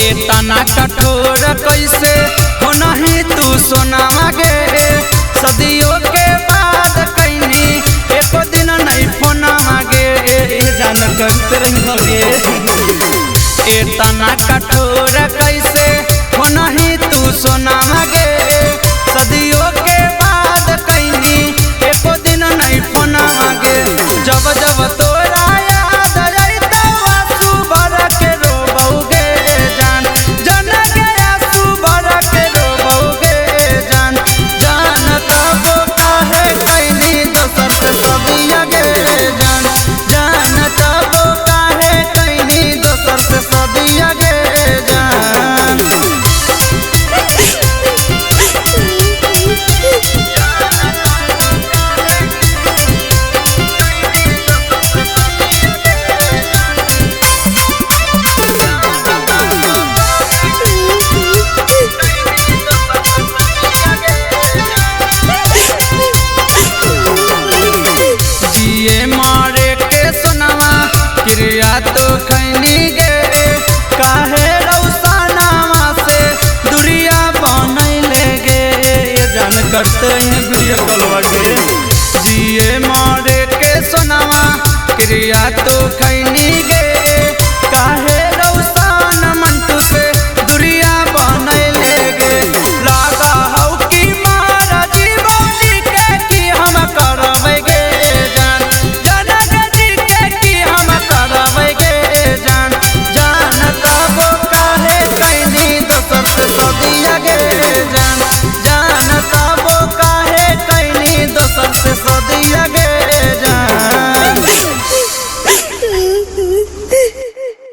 तना कठोर कैसे हो नहीं तू सोनावा गे। सदियों के बाद कहीं एको दिन नहीं फोनावा गे। जान करते रहोगे तना कठोर कैसे हो नहीं तू सोनावा गे। सदियों के बाद कहीं एको दिन नहीं फोनावा गे। जब जब तोरा याद आई तो आंसू भर के रोबोगे जान। जन के आंसू भर के रोबोगे जान। जान तब काहे कहीं दोसर से सदिया गे जान। जान तब काहे कहीं दोसर से सदिया गे जान। क्रिया तो खैनी गे काहे रौसानावा से दुरिया बनैले गे। जान करते हैं वीडियो कॉल गे जिए मारे के सोनावा क्रिया तो